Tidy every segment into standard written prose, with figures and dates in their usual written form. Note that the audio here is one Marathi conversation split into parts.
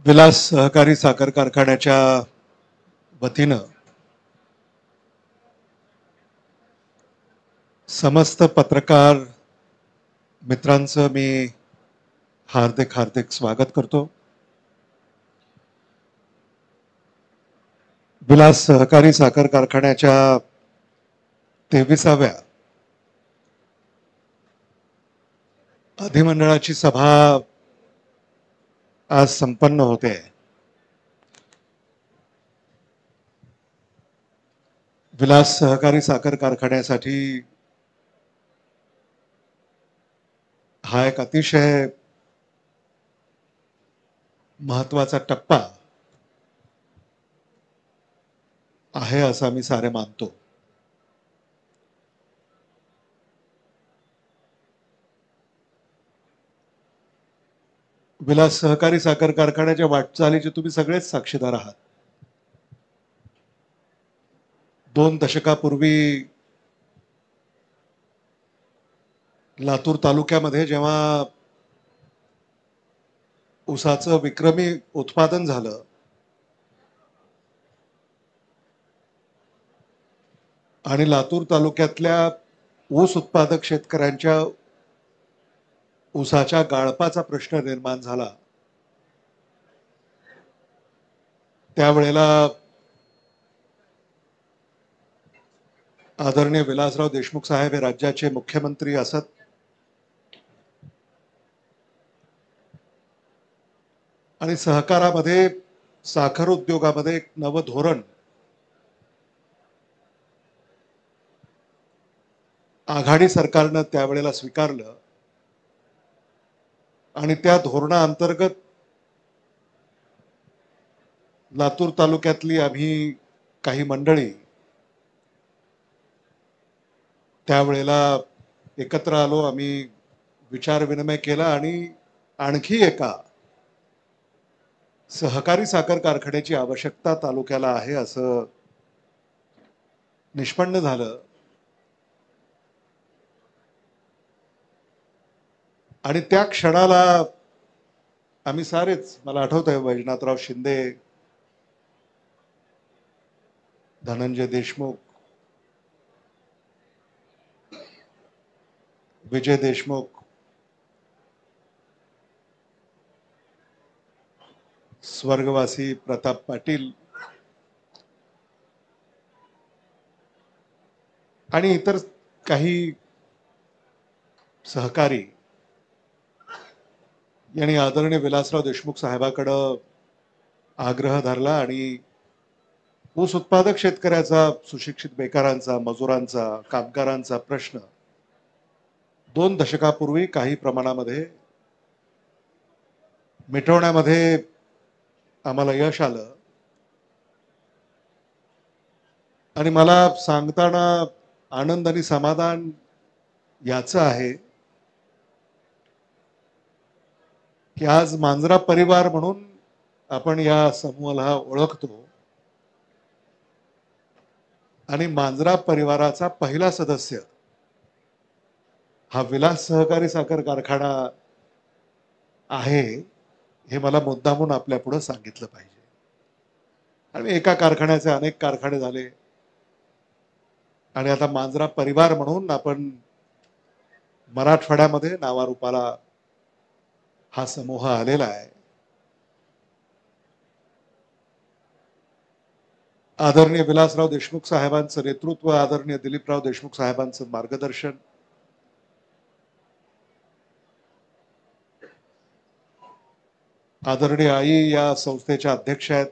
विलास सहकारी साखर कारखान्याच्या वतीनं समस्त पत्रकार मित्रांचं मी हार्दिक हार्दिक स्वागत करतो। विलास सहकारी साखर कारखान्याच्या 23व्या अधिमंडळाची सभा आज संपन्न होते। विलास सहकारी साखर कारखान्यासाठी हा एक अतिशय महत्वाचा टप्पा आहे असं आम्ही सारे मानतो। विलास सहकारी साखर कारखान्याच्या वाटचालीचे तुम्ही सगळेच साक्षीदार आहात। 2 दशकापूर्वी लातूर तालुक्यामध्ये जेव्हा ऊसाचं विक्रमी उत्पादन झालं आणि लातूर तालुक्यातल्या ऊस उत्पादक शेतकऱ्यांच्या ऊसाच्या गाळपाचा प्रश्न निर्माण झाला, त्यावेळेला आदरणीय विलासराव देशमुख साहेब हे राज्याचे मुख्यमंत्री असत आणि सहकारामध्ये साखर उद्योगामध्ये एक नवं धोरण आघाडी सरकारनं त्यावेळेला स्वीकारलं आणि त्या धोरणाअंतर्गत लातूर तालुक्यातली आम्ही काही मंडळी त्यावेळेला एकत्र आलो। आम्ही विचार विनिमय केला आणि आणखी एका सहकारी साखर कारखान्याची आवश्यकता तालुक्याला आहे असं निष्पन्न झालं आणि त्या क्षणाला आम्ही सारेच, मला आठवतंय वैजनाथराव शिंदे, धनंजय देशमुख, विजय देशमुख, स्वर्गवासी प्रताप पाटील आणि इतर काही सहकारी यांनी आदरणीय विलासराव देशमुख साहेबांकडे आग्रह धरला आणि ऊस उत्पादक शेतकऱ्याचा, सुशिक्षित बेकारांचा, मजुरांचा, कामगारांचा प्रश्न 2 दशकापूर्वी काही प्रमाणामध्ये मिटवण्यामध्ये आम्हाला यश आलं आणि मला सांगताना आनंद आणि समाधान याचं आहे की आज मांजरा परिवार म्हणून आपण या समूहाला ओळखतो आणि मांजरा परिवाराचा पहिला सदस्य हा विलास सहकारी साखर कारखाना आहे हे मला मुद्दामून आपल्या पुढे सांगितलं पाहिजे। आणि एका कारखान्याचे अनेक कारखाने झाले आणि आता मांजरा परिवार म्हणून आपण मराठवाड्यामध्ये नावारूपाला हा समूह आलेला आहे। आदरणीय विलासराव देशमुख साहेबांचं नेतृत्व, आदरणीय दिलीपराव देशमुख साहेबांचं मार्गदर्शन, आदरणीय आई या संस्थेच्या अध्यक्ष आहेत,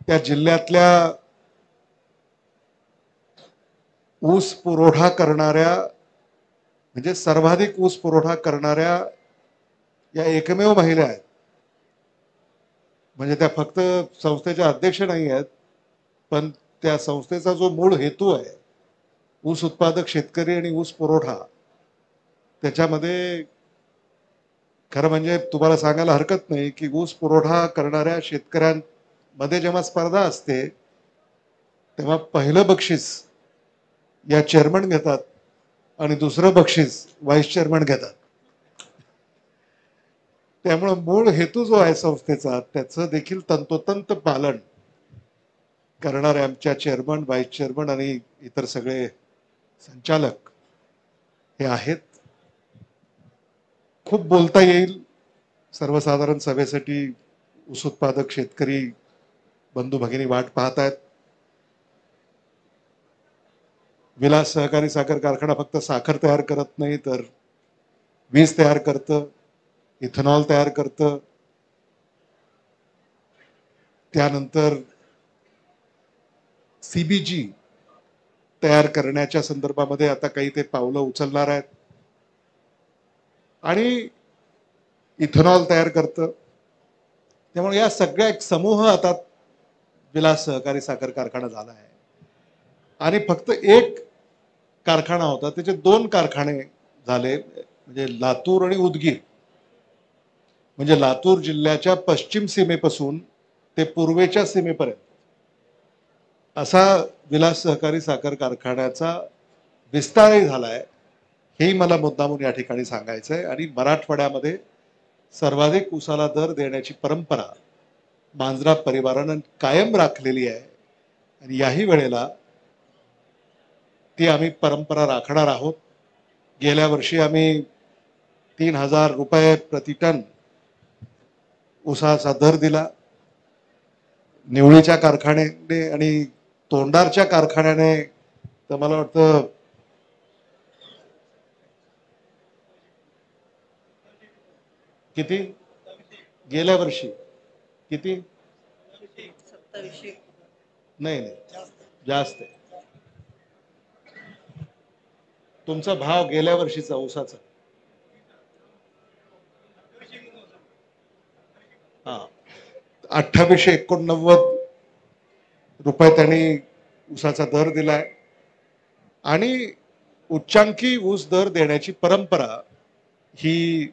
त्या जिल्ह्यातल्या ऊस पुरवठा करणाऱ्या, म्हणजे सर्वाधिक ऊस पुरवठा करणाऱ्या या एकमेव महिला आहेत। म्हणजे त्या फक्त संस्थेच्या अध्यक्ष नाही आहेत, पण त्या संस्थेचा जो मूळ हेतू आहे ऊस उत्पादक शेतकरी आणि ऊस पुरवठा, त्याच्यामध्ये खरं म्हणजे तुम्हाला सांगायला हरकत नाही की ऊस पुरवठा करणाऱ्या शेतकऱ्यांमध्ये जेव्हा स्पर्धा असते तेव्हा पहिलं बक्षीस या चेअरमन घेतात आणि दुसरं बक्षीस व्हाईस चेअरमन घेतात। त्यामुळे मूळ हेतू जो आहे संस्थेचा त्याचं देखील तंतोतंत पालन करणारे आमच्या चेअरमन, व्हाईस चेअरमन आणि इतर सगळे संचालक हे आहेत. खूप बोलता येईल. सर्वसाधारण सभेसाठी ऊस उत्पादक शेतकरी बंधू भगिनी वाट पाहत आहेत. विलास सहकारी साखर कारखाना फक्त साखर तयार करत नाही तर वीज तयार करतं, इथेनॉल तयार करतं, त्यानंतर सीबीजी तयार करण्याच्या संदर्भामध्ये आता काही ते पावलं उचलणार आहेत आणि इथेनॉल तयार करतं. त्यामुळे या सगळ्या एक समूह आता विलास सहकारी साखर कारखाना झाला आहे. आणि फक्त एक कारखाना होता त्याचे 2 कारखाने झाले, म्हणजे लातूर आणि उदगीर. म्हणजे लातूर जिल्ह्याच्या पश्चिम सीमेपासून ते पूर्वेच्या सीमेपर्यंत असा विलास सहकारी साखर कारखान्याचा विस्तारही झालाय. हेही मला मुद्दामून या ठिकाणी सांगायचं आहे. आणि मराठवाड्यामध्ये सर्वाधिक उसाला दर देण्याची परंपरा मांजरा परिवारानं कायम राखलेली आहे आणि याही वेळेला ती आम्ही परंपरा राखणार आहोत. गेल्या वर्षी आम्ही 3,000 रुपये प्रति टन उसाचा दर दिला. निवळीच्या कारखान्याने आणि तोंडारच्या कारखान्याने तर मला वाटतं किती गेल्या वर्षी किती 2700 नाही जास्त आहे. तुमचा भाव गेल्या वर्षीचा ऊसाचा हा 2889 रुपये त्यांनी ऊसाचा दर दिलाय. आणि उच्चांकी ऊस दर देण्याची परंपरा ही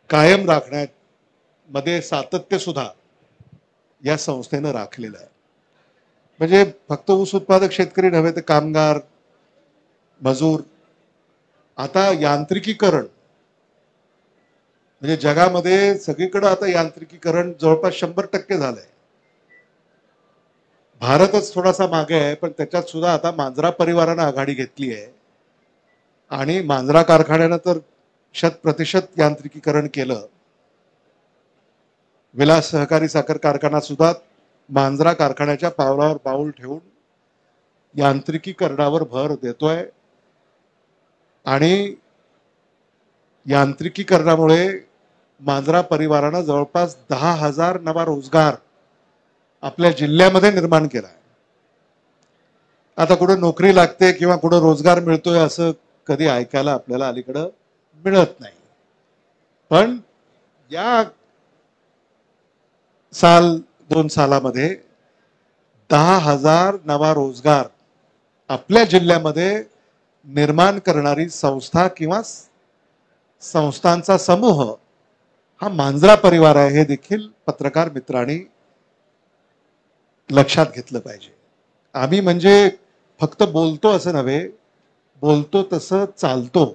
कायम राखण्यात मध्ये सातत्य सुद्धा या संस्थेनं राखलेलं आहे. म्हणजे फक्त ऊस उत्पादक शेतकरी नव्हे तर कामगार, मजूर, आता यांत्रिकीकरण म्हणजे जगामध्ये सगळीकडे आता यांत्रिकीकरण जवळपास 100% झालंय. भारतच थोडासा मागे आहे पण त्याच्यात सुद्धा आता मांजरा परिवारानं आघाडी घेतली आहे आणि मांजरा कारखान्यानं तर 100% यांत्रिकीकरण केलं. विलास सहकारी साखर कारखाना सुद्धा मांजरा कारखान्याच्या पावलावर पाऊल ठेवून यांत्रिकीकरणावर भर देतोय. आणि यांत्रिकीकरणामुळे मांजरा परिवारानं जवळपास 10,000 नवा रोजगार आपल्या जिल्ह्यामध्ये निर्माण केला आहे. आता कुठे नोकरी लागते किंवा कुठे रोजगार मिळतोय असं कधी ऐकायला आपल्याला अलीकडं मिळत नाही. पण या साल 2 सालामध्ये 10,000 नवा रोजगार आपल्या जिल्ह्यामध्ये निर्माण करणारी संस्था किंवा संस्थांचा समूह हा मांजरा परिवार आहे हे देखील पत्रकार मित्रांनी लक्षात घेतलं पाहिजे. आम्ही म्हणजे फक्त बोलतो असं नव्हे, बोलतो तसं चालतो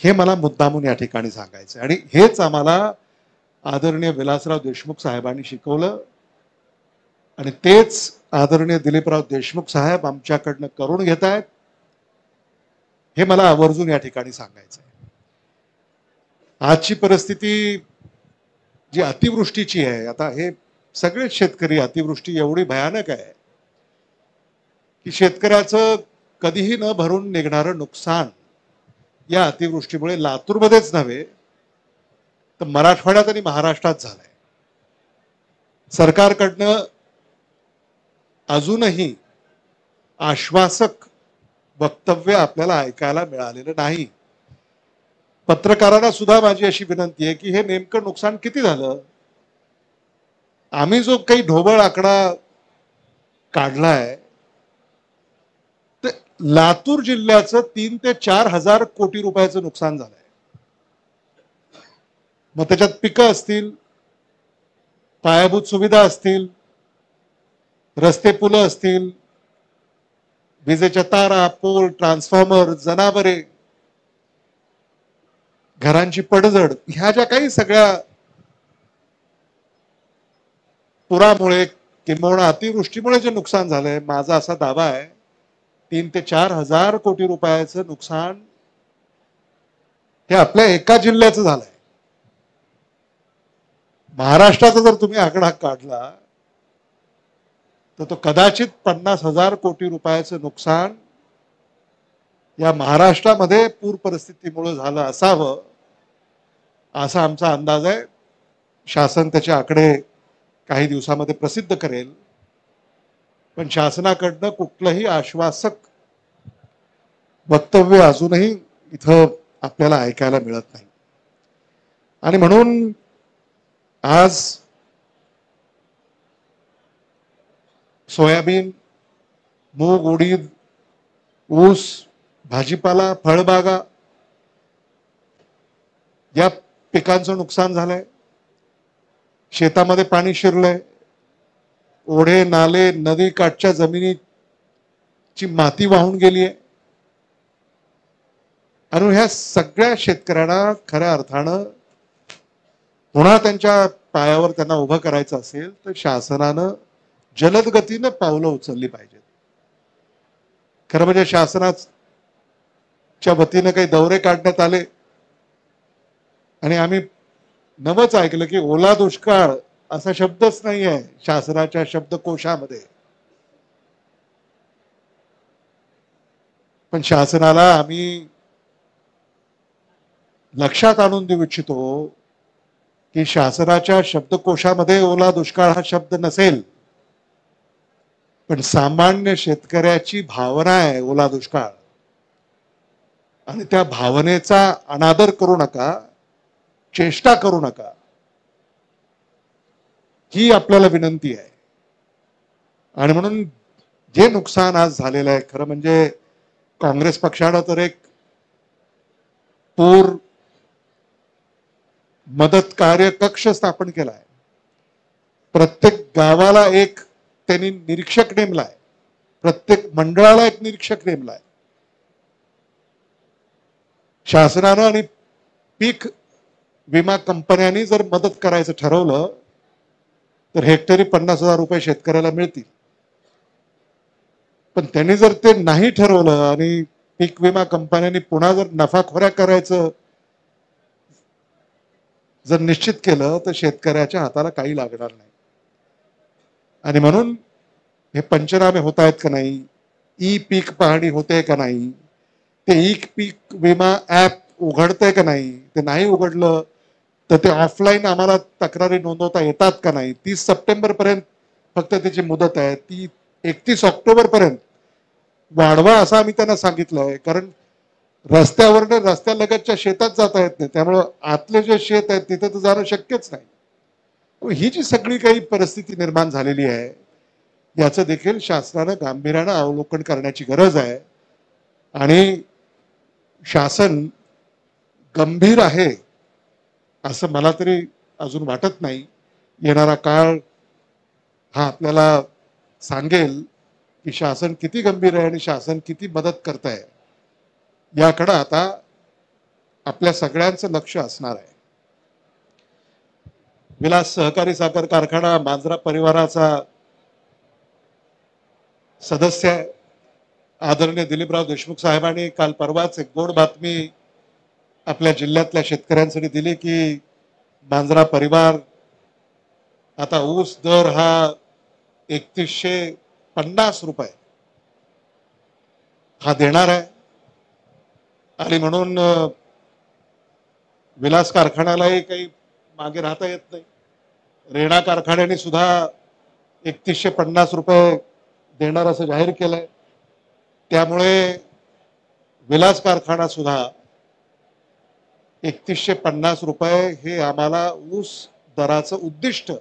हे मला मुद्दामून या ठिकाणी सांगायचं. आणि हेच आम्हाला आदरणीय विलासराव देशमुख साहेबांनी शिकवलं आणि तेच आदरणीय दिलीपराव देशमुख साहेब आमच्याकडनं करून घेत आहेत हे मला आवर्जून या ठिकाणी सांगायचं आहे. आजची परिस्थिती जी अतिवृष्टीची आहे, आता हे सगळेच शेतकरी, अतिवृष्टी एवढी भयानक आहे की शेतकऱ्याचं कधीही न भरून निघणारं नुकसान या अतिवृष्टीमुळे लातूरमध्येच नव्हे तर मराठवाड्यात आणि महाराष्ट्रात झालंय. सरकारकडनं अजूनही आश्वासक वक्तव्य आपल्याला ऐकायला मिळालेलं नाही. पत्रकारांना सुद्धा माझी अशी विनंती आहे की हे नेमकं नुकसान किती झालं. आम्ही जो काही ढोबळ आकडा काढलाय ते लातूर जिल्ह्याचं 3 ते 4 हजार कोटी रुपयाचं नुकसान झालंय. मग त्याच्यात पिकं असतील, पायाभूत सुविधा असतील, रस्ते पुलं असतील, विजेच्या तारा, पोल, ट्रान्सफॉर्मर, जनावरे, घरांची पडझड, ह्या ज्या काही सगळ्या पुरामुळे किंबहुना अतिवृष्टीमुळे जे नुकसान झालंय, माझा असा दावा आहे 3 ते 4 हजार कोटी रुपयाचं नुकसान हे आपल्या एका जिल्ह्याचं झालंय. महाराष्ट्राचा जर तुम्ही आकडा काढला तर तो कदाचित 50,000 कोटी रुपयाचं नुकसान या महाराष्ट्रामध्ये पूर परिस्थितीमुळे झालं असावं असा आमचा अंदाज आहे. शासन त्याचे आकडे काही दिवसामध्ये प्रसिद्ध करेल, पण शासनाकडनं कुठलंही आश्वासक वक्तव्य अजूनही इथं आपल्याला ऐकायला मिळत नाही. आणि म्हणून आज सोयाबीन, मूग, उडीद, ऊस, भाजीपाला, फळबागा या पिकांचं नुकसान झालंय. शेतामध्ये पाणी शिरलंय. ओढे, नाले, नदी काठच्या जमिनीची माती वाहून गेली आहे. आणि ह्या सगळ्या शेतकऱ्यांना खऱ्या अर्थानं पुन्हा त्यांच्या पायावर त्यांना उभं करायचं असेल तर शासनानं जलद गतीनं पावलं उचलली पाहिजेत. खरं म्हणजे शासनाच्या वतीनं काही दौरे काढण्यात आले आणि आम्ही नवच ऐकलं की ओला दुष्काळ असा शब्दच नाही आहे शासनाच्या शब्दकोशामध्ये. पण शासनाला आम्ही लक्षात आणून देऊ इच्छितो की शासनाच्या शब्दकोशामध्ये ओला दुष्काळ हा शब्द नसेल, पण सामान्य शेतकऱ्याची भावना आहे ओला दुष्काळ. आणि त्या भावनेचा अनादर करू नका, चेष्टा करू नका, ही आपल्याला विनंती आहे. आणि म्हणून जे नुकसान आज झालेलं आहे, खरं म्हणजे काँग्रेस पक्षानं तर एक पूर मदत कार्य कक्ष स्थापन केलाय. प्रत्येक गावाला एक त्यांनी निरीक्षक नेमलाय, प्रत्येक मंडळाला एक निरीक्षक नेमलाय. शासनानं आणि पीक विमा कंपन्यांनी जर मदत करायचं ठरवलं तर हेक्टरी 50,000 रुपये शेतकऱ्याला मिळतील. पण त्यांनी जर ते नाही ठरवलं आणि पीक विमा कंपन्यांनी पुन्हा जर नफाखोऱ्या करायचं जर निश्चित केलं तर शेतकऱ्याच्या हाताला काही लागणार नाही. आणि म्हणून हे पंचनामे होत आहेत का नाही, ई पीक पाहणी होते का नाही, ते ई पीक विमा ऍप उघडतंय का नाही, ते नाही उघडलं तर ते ऑफलाईन आम्हाला तक्रारी नोंदवता येतात का नाही. 30 सप्टेंबर पर्यंत फक्त त्याची मुदत आहे, ती 31 ऑक्टोबर पर्यंत वाढवा असं आम्ही त्यांना सांगितलंय. कारण रस्त्यावरनं रस्त्यालगतच्या शेतात जाता येत नाही, त्यामुळं आतले जे शेत आहे तिथं तर जाणं शक्यच नाही. ही जी सगळी काही परिस्थिती निर्माण झालेली आहे याचं देखील शासनानं गांभीर्यानं अवलोकन करण्याची गरज आहे. आणि शासन गंभीर आहे असं मला तरी अजून वाटत नाही. येणारा काळ हा आपल्याला सांगेल की शासन किती गंभीर आहे आणि शासन किती मदत करत आहे. याकडे आता आपल्या सगळ्यांचं लक्ष असणार आहे. विलास सहकारी साखर कारखाना मांजरा परिवाराचा सदस्य आहे आदरणीय दिलीपराव देशमुख साहेबांनी काल परवाच एक गोड बातमी आपल्या जिल्ह्यातल्या शेतकऱ्यांसाठी दिली की मांजरा परिवार आता ऊस दर हा 3150 रुपये हा देणार आहे. आणि म्हणून विलास कारखान्यालाही काही मागे राहता येत नाही. रेणा कारखान्याने सुद्धा 3150 रुपये देणार असं जाहीर केलंय. त्यामुळे विलास कारखाना सुद्धा 3150 रुपये हे आम्हाला ऊस दराचं उद्दिष्ट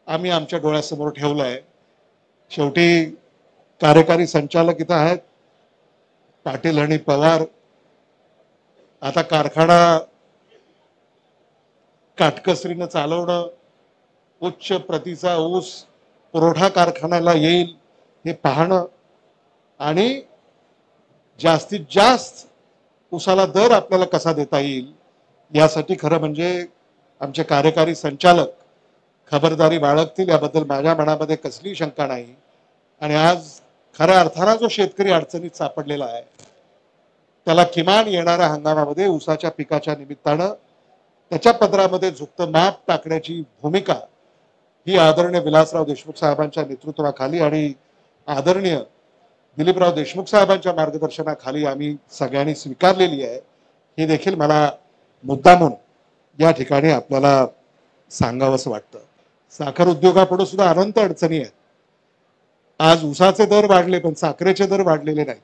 आम्ही आमच्या डोळ्यासमोर ठेवलंय. शेवटी कार्यकारी संचालक इथं आहेत पाटील आणि पवार. आता कारखाना काटकसरीनं चालवणं, उच्च प्रतीचा ऊस पुरवठा कारखान्याला येईल हे पाहणं आणि जास्तीत जास्त ऊसाला दर आपल्याला कसा देता येईल यासाठी खरं म्हणजे आमचे कार्यकारी संचालक खबरदारी बाळगतील याबद्दल माझ्या मनामध्ये कसलीही शंका नाही. आणि आज खऱ्या अर्थानं जो शेतकरी अडचणीत सापडलेला आहे त्याला किमान येणाऱ्या हंगामामध्ये ऊसाच्या पिकाच्या निमित्तानं त्याच्या पदरामध्ये झुकतं माप टाकण्याची भूमिका ही आदरणीय विलासराव देशमुख साहेबांच्या नेतृत्वाखाली आणि आदरणीय दिलीपराव देशमुख साहेबांच्या मार्गदर्शनाखाली आम्ही सगळ्यांनी स्वीकारलेली आहे. हे देखील मला मुद्दामून या ठिकाणी आपल्याला सांगावंसं वाटतं. साखर उद्योगापुढे सुद्धा अनंत अडचणी आहेत. आज ऊसाचे दर वाढले पण साखरेचे दर वाढलेले नाही.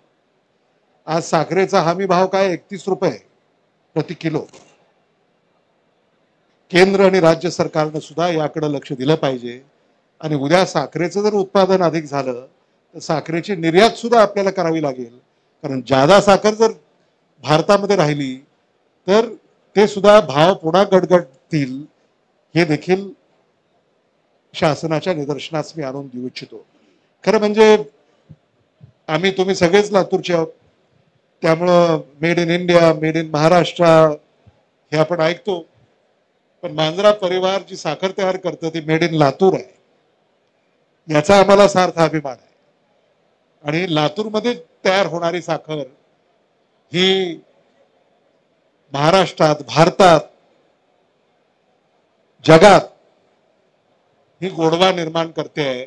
आज साखरेचा हमी भाव काय 31 रुपये प्रति किलो. केंद्र आणि राज्य सरकारनं सुद्धा याकडे लक्ष दिलं पाहिजे. आणि उद्या साखरेचं जर उत्पादन अधिक झालं तर साखरेची निर्यात सुद्धा आपल्याला करावी लागेल. कारण जादा साखर जर भारतामध्ये राहिली तर ते सुद्धा भाव पुन्हा गडगडतील. हे देखील शासनाच्या निदर्शनास मी आणून देऊ इच्छितो. खरं म्हणजे आम्ही तुम्ही सगळेच लातूरचे आहोत. त्यामुळं made in India, made in Maharashtra हे आपण ऐकतो. पण मांजरा परिवार जी साखर तयार करतं ती मेड इन लातूर आहे. याचा आम्हाला सार्थ अभिमान आहे. आणि लातूरमध्ये तयार होणारी साखर ही महाराष्ट्रात, भारतात, जगात ही गोडवा निर्माण करते आहे.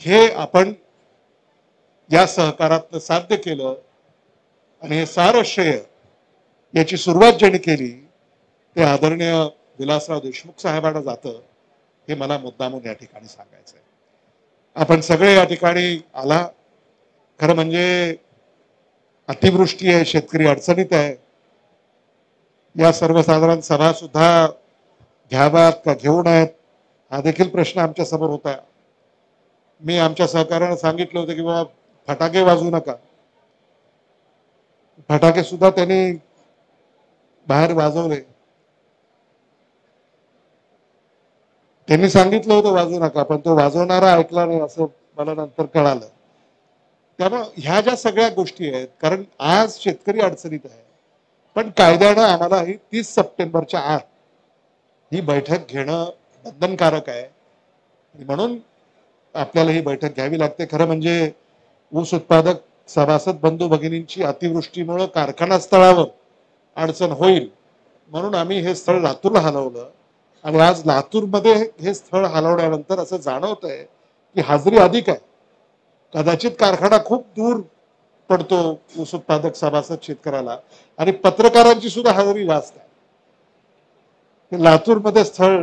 हे आपण या सहकारातनं साध्य केलं. आणि हे सारं श्रेय याची सुरुवात ज्यांनी केली ते आदरणीय विलासराव देशमुख साहेबांना जातं. हे मला मुद्दामून या ठिकाणी सांगायचं आहे. आपण सगळे या ठिकाणी आला. खरं म्हणजे अतिवृष्टी आहे, शेतकरी अडचणीत आहे. या सर्वसाधारण सभा सुद्धा घ्याव्यात का घेऊ नयेत हा देखील प्रश्न आमच्या समोर होता. मी आमच्या सहकार्यानं सांगितलं होतं की बाबा फटाके वाजवू नका. फटाके सुद्धा त्यांनी बाहेर वाजवले. त्यांनी सांगितलं होतं वाजवू नका पण तो वाजवणारा ऐकला नाही असं मला नंतर कळालं. त्यामुळे ह्या ज्या सगळ्या गोष्टी आहेत कारण आज शेतकरी अडचणीत आहे. पण कायद्यानं आम्हाला ही 30 सप्टेंबरच्या आत ही बैठक घेणं बंधनकारक आहे. म्हणून आपल्याला ही बैठक घ्यावी लागते. खरं म्हणजे ऊस उत्पादक सभासद बंधू भगिनींची अतिवृष्टीमुळे कारखाना स्थळावर अडचण होईल म्हणून आम्ही हे स्थळ लातूरला हलवलं. आणि आज लातूरमध्ये हे स्थळ हलवल्यानंतर असं जाणवतंय की हाजरी अधिक आहे. कदाचित कारखाना खूप दूर पडतो ऊस उत्पादक सभासद शेतकऱ्याला आणि पत्रकारांची सुद्धा हाजरी जास्त आहे. लातूरमध्ये स्थळ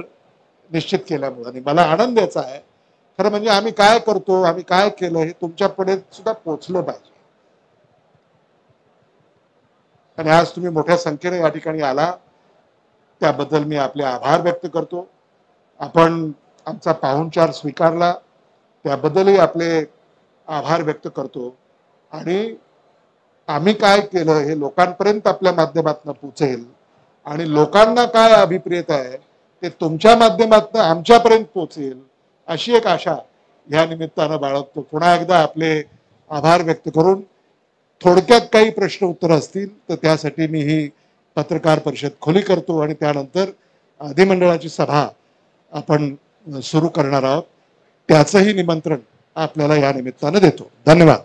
निश्चित केल्यामुळे आणि मला आनंद याचा आहे. खरं म्हणजे आम्ही काय करतो, आम्ही काय केलं हे तुमच्या पुढे सुद्धा पोहोचलं पाहिजे. आणि आज तुम्ही मोठ्या संख्येने या ठिकाणी आला त्याबद्दल मी आपले आभार व्यक्त करतो. आपण आमचा पाहुणचार स्वीकारला त्याबद्दलही आपले आभार व्यक्त करतो. आणि आम्ही काय केलं हे लोकांपर्यंत आपल्या माध्यमातून पोहोचेल आणि लोकांना काय अभिप्रेत आहे ते तुमच्या माध्यमातून आमच्यापर्यंत पोहोचेल अशी एक आशा या निमित्तानं बाळगतो. पुन्हा एकदा आपले आभार व्यक्त करून थोडक्यात काही प्रश्न उत्तर असतील तर त्यासाठी मी ही पत्रकार परिषद खुली करतो आणि त्यानंतर अधिमंडळाची सभा आपण सुरू करणार आहोत. त्याचंही निमंत्रण आपल्याला या निमित्तानं देतो. धन्यवाद.